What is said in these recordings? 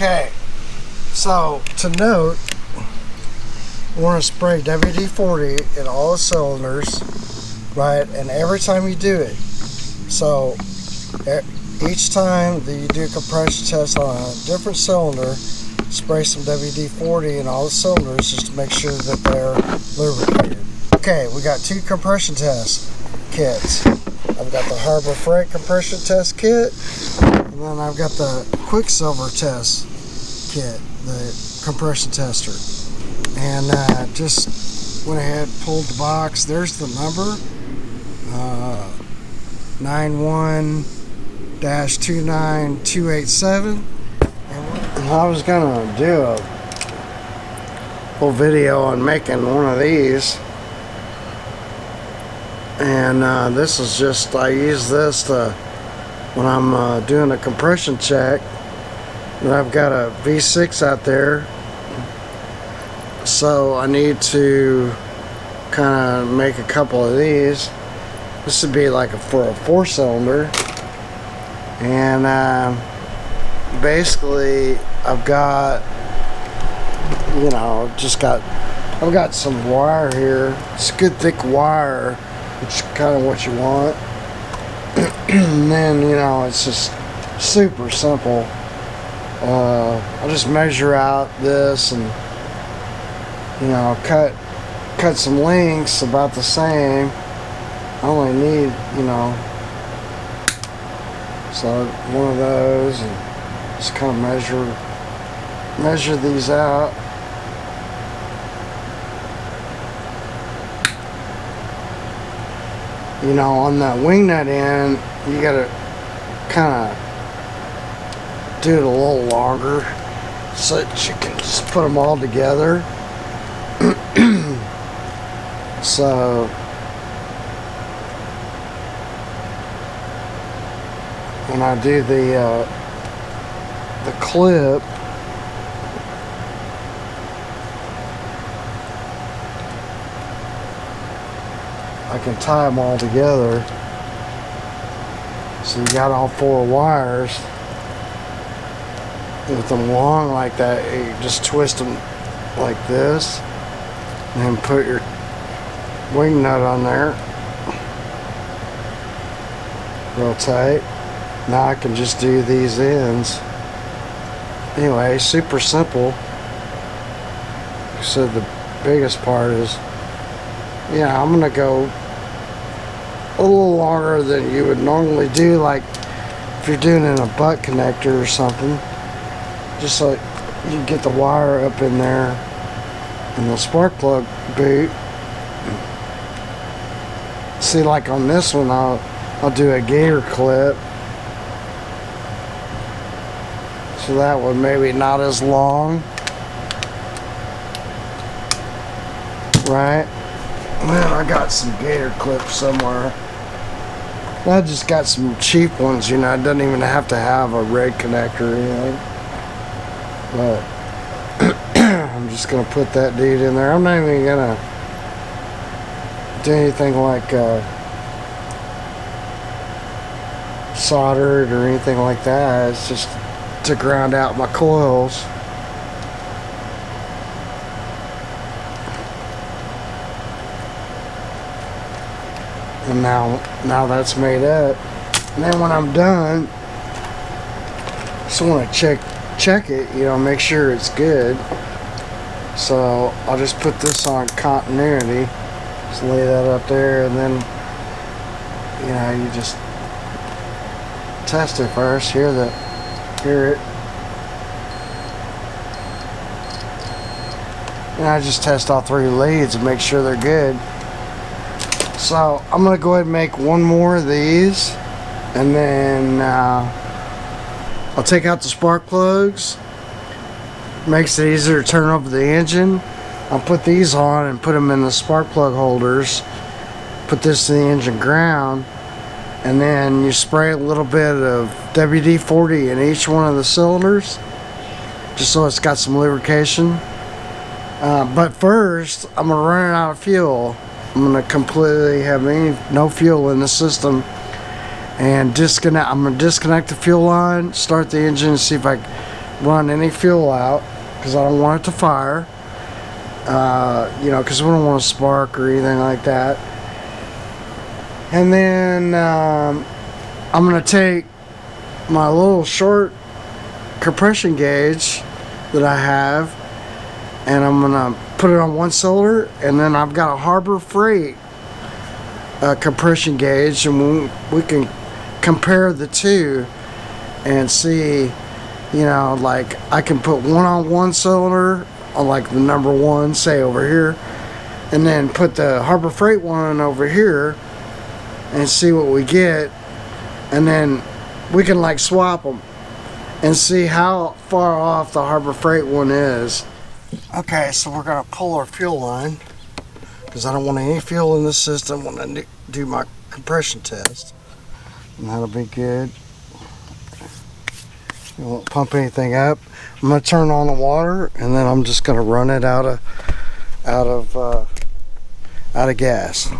Okay, so to note, we want to spray WD-40 in all the cylinders, right? And every time you do it, so each time that you do a compression test on a different cylinder, spray some WD-40 in all the cylinders just to make sure that they're lubricated. Okay, we got two compression test kits. I've got the Harbor Freight compression test kit, and then I've got the Quicksilver test kit, the compression tester. And just went ahead, pulled the box. There's the number, 91-29287. And I was gonna do a little video on making one of these. And this is just, I use this to, when I'm doing a compression check. And I've got a V6 out there, so I need to kind of make a couple of these. This would be like for a 4-cylinder. And basically I've got, you know, I've got some wire here. It's good thick wire, which is kind of what you want. And then, you know, it's just super simple. I'll just measure out this and, you know, cut some lengths about the same. I only need, you know, so one of those, and just kind of measure these out. You know, on the wing nut end, you gotta kind of do it a little longer so that you can just put them all together. So when I do the clip, I can tie them all together. So you got all 4 wires. With them long like that, you just twist them like this, and then put your wing nut on there real tight. Now I can just do these ends. Anyway, super simple. So the biggest part is, yeah, I'm gonna go a little longer than you would normally do, like if you're doing it in a butt connector or something, just so you get the wire up in there and the spark plug boot. See, like on this one, I'll do a gator clip, so that one maybe not as long, right? Man, I got some gator clips somewhere. I just got some cheap ones, you know. It doesn't even have to have a red connector or anything. But I'm just gonna put that dude in there. I'm not even gonna do anything like solder it or anything like that. It's just to ground out my coils. And now that's made up. And then when I'm done, just want to check it, you know, make sure it's good. So I'll just put this on continuity, just lay that up there, and then, you know, you just test it first. Hear it, and I just test all 3 leads and make sure they're good. So I'm gonna go ahead and make one more of these, and then I'll take out the spark plugs. Makes it easier to turn over the engine. I'll put these on and put them in the spark plug holders. Put this in the engine ground, and then you spray a little bit of WD-40 in each one of the cylinders, just so it's got some lubrication. But first, I'm gonna run it out of fuel. I'm gonna completely have no fuel in the system, and I'm gonna disconnect the fuel line, start the engine, see if I run any fuel out because I don't want it to fire. You know, because we don't want to spark or anything like that. And then I'm going to take my little short compression gauge that I have, and I'm going to put it on one cylinder, and then I've got a Harbor Freight compression gauge, and we can compare the two and see, you know, like I can put one on one cylinder on like the number one, say over here, and then put the Harbor Freight one over here and see what we get, and then we can like swap them and see how far off the Harbor Freight one is. Okay, so we're gonna pull our fuel line because I don't want any fuel in the system when I do my compression test, and that'll be good. You won't pump anything up. I'm gonna turn on the water, and then I'm just gonna run it out of gas.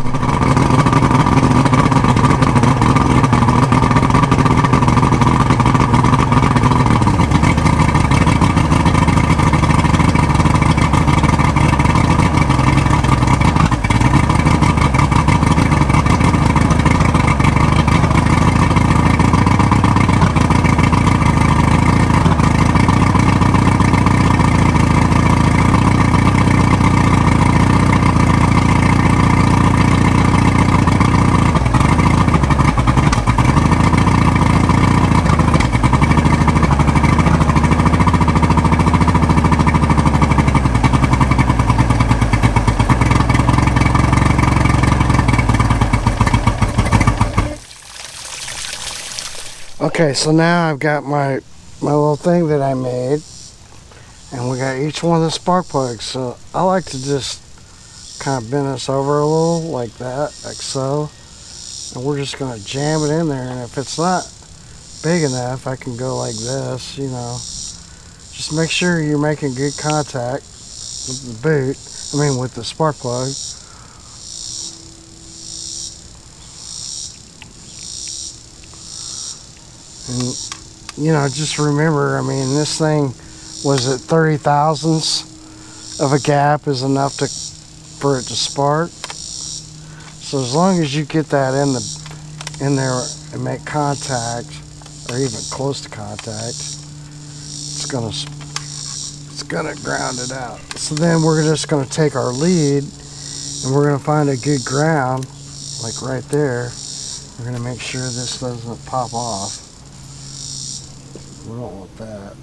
Okay, so now I've got my little thing that I made, and we got each one of the spark plugs. So I like to just kind of bend this over a little like that, like so, and we're just going to jam it in there. And if it's not big enough, I can go like this, you know. Just make sure you're making good contact with the boot, with the spark plug. And, you know, just remember, this thing was at 30 thousandths of a gap is enough for it to spark. So as long as you get that in there and make contact, or even close to contact, it's gonna ground it out. So then we're just gonna take our lead, and we're gonna find a good ground, like right there. We're gonna make sure this doesn't pop off. We don't want that.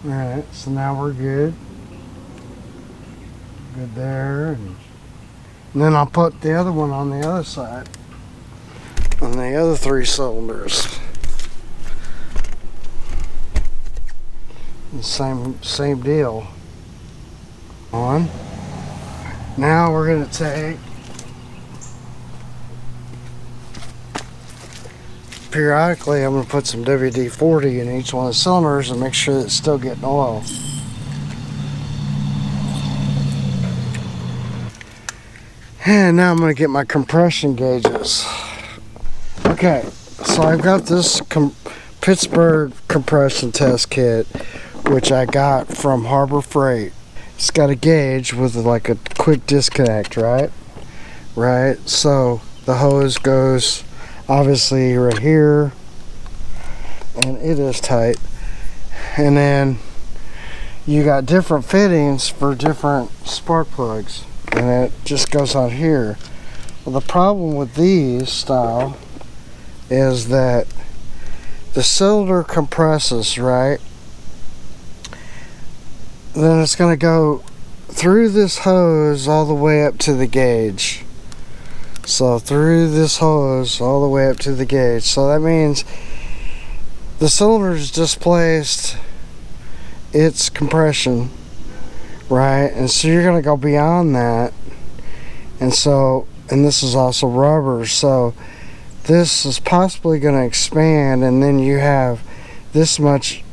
Alright, so now we're good. Good there. And then I'll put the other one on the other side, on the other 3 cylinders. The same deal. On. Now we're going to take periodically, I'm going to put some WD-40 in each one of the cylinders and make sure that it's still getting oil. And now I'm going to get my compression gauges. Okay, so I've got this Pittsburgh compression test kit, which I got from Harbor Freight. It's got a gauge with like a quick disconnect, right? So the hose goes obviously right here, and it is tight. And then you got different fittings for different spark plugs, and it just goes on here. Well, the problem with these style is that the cylinder compresses, right? Then it's going to go through this hose all the way up to the gauge. So through this hose all the way up to the gauge. So that means the cylinder's displaced its compression, right? And so you're going to go beyond that. And this is also rubber. So this is possibly going to expand, and then you have this much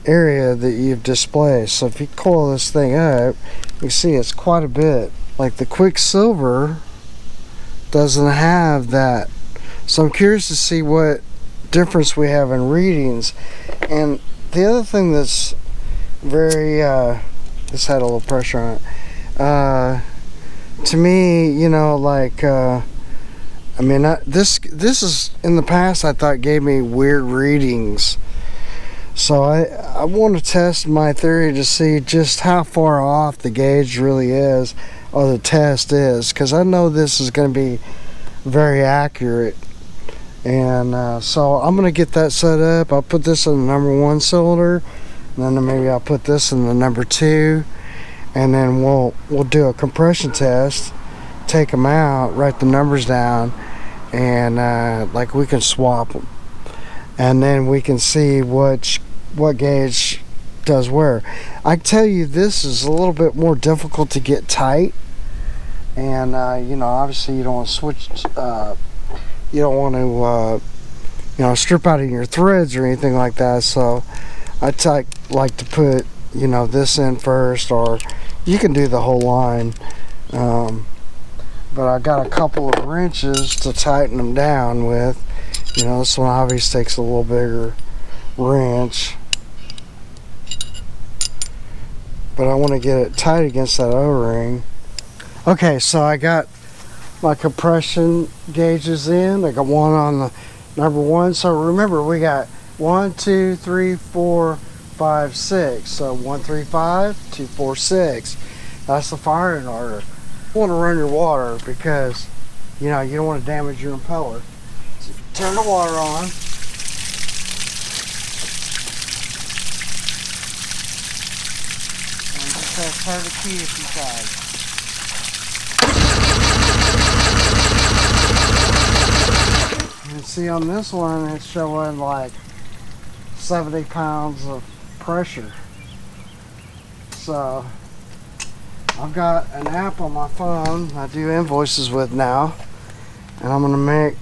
area that you've displaced. So if you coil this thing up, you see it's quite a bit. Like the Quicksilver doesn't have that. So I'm curious to see what difference we have in readings. And the other thing that's very, this had a little pressure on it. To me, you know, like, I mean, this is, in the past, I thought gave me weird readings. So I want to test my theory to see just how far off the gauge really is, or the test is, because I know this is going to be very accurate. And so I'm going to get that set up. I'll put this in the number 1 cylinder, and then maybe I'll put this in the number 2, and then we'll do a compression test, take them out, write the numbers down, and like we can swap them, and then we can see what gauge does where. I tell you, this is a little bit more difficult to get tight, and you know, obviously you don't want to switch, you don't want to you know, strip out of your threads or anything like that. So I like to put, you know, this in first, or you can do the whole line, but I got a couple of wrenches to tighten them down with. You know, this one obviously takes a little bigger wrench, but I want to get it tight against that O-ring. Okay, so I got my compression gauges in. I got one on the number 1. So remember, we got 1, 2, 3, 4, 5, 6. So 1, 3, 5, 2, 4, 6. That's the firing order. You want to run your water because, you know, you don't want to damage your impeller. So turn the water on. And just turn the key a few times. You can see on this one it's showing like 70 pounds of pressure. So I've got an app on my phone I do invoices with now, and I'm going to make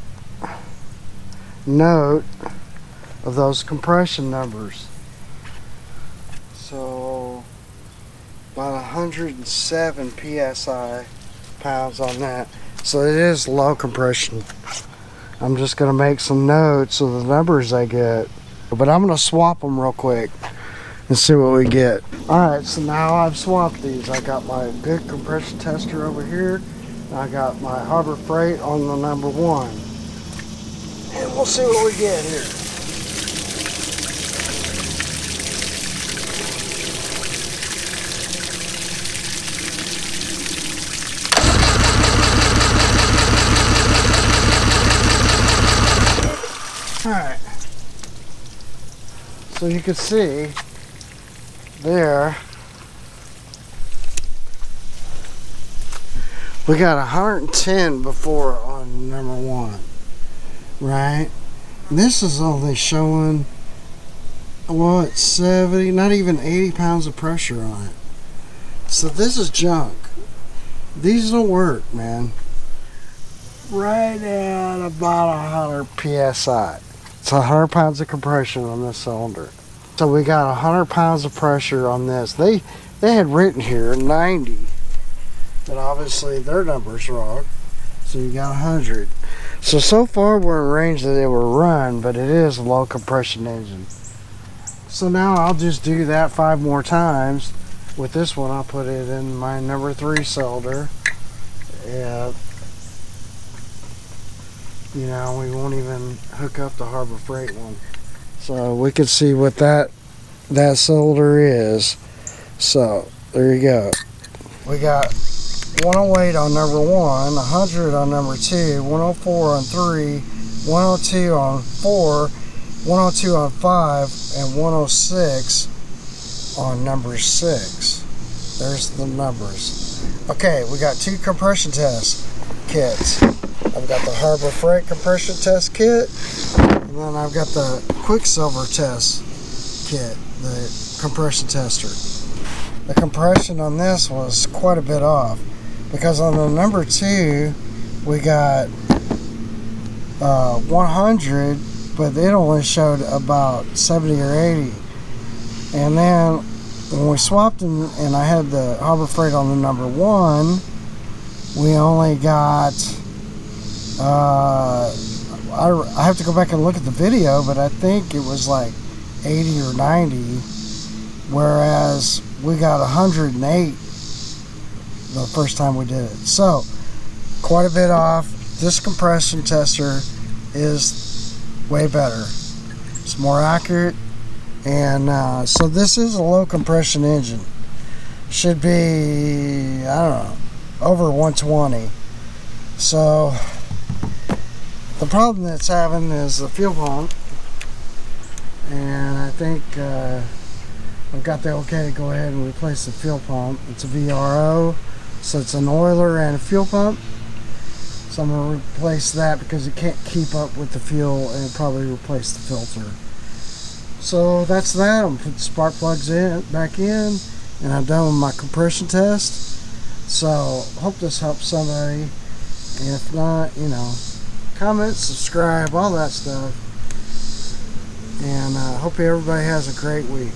note of those compression numbers. So about 107 psi pounds on that. So it is low compression. I'm just going to make some notes of the numbers I get, but I'm going to swap them real quick and see what we get. Alright, so now I've swapped these. I got my good compression tester over here. I got my Harbor Freight on the number 1. And we'll see what we get here. Alright, so you can see there we got 110 before on number 1, right? And this is only showing, well, it's 70, not even 80 pounds of pressure on it. So this is junk. These don't work, man. Right at about 100 psi. It's 100 pounds of compression on this cylinder. So we got 100 pounds of pressure on this. They had written here 90, but obviously their number's wrong. So you got 100. So far we're in range that it will run, but it is a low compression engine. So now I'll just do that 5 more times. With this one, I'll put it in my number 3 cylinder. And you know, we won't even hook up the Harbor Freight one. So we can see what that cylinder is. So there you go. We got 108 on number 1, 100 on number 2, 104 on 3, 102 on 4, 102 on 5, and 106 on number 6. There's the numbers. Okay, we got 2 compression test kits. I've got the Harbor Freight compression test kit, and then I've got the Quicksilver test kit, the compression tester. The compression on this was quite a bit off, because on the number 2 we got 100, but it only showed about 70 or 80. And then when we swapped and I had the Harbor Freight on the number 1, we only got I have to go back and look at the video, but I think it was like 80 or 90, whereas we got 108 the first time we did it. So quite a bit off. This compression tester is way better. It's more accurate, and so this is a low compression engine. Should be, I don't know, over 120. So the problem that's having is the fuel pump, and I think I've got the okay to go ahead and replace the fuel pump. It's a VRO, so it's an oiler and a fuel pump. So I'm going to replace that because it can't keep up with the fuel, and probably replace the filter. So that's that. I'm going to put the spark plugs back in, and I'm done with my compression test. So hope this helps somebody, and if not, you know, comment, subscribe, all that stuff, and hope everybody has a great week.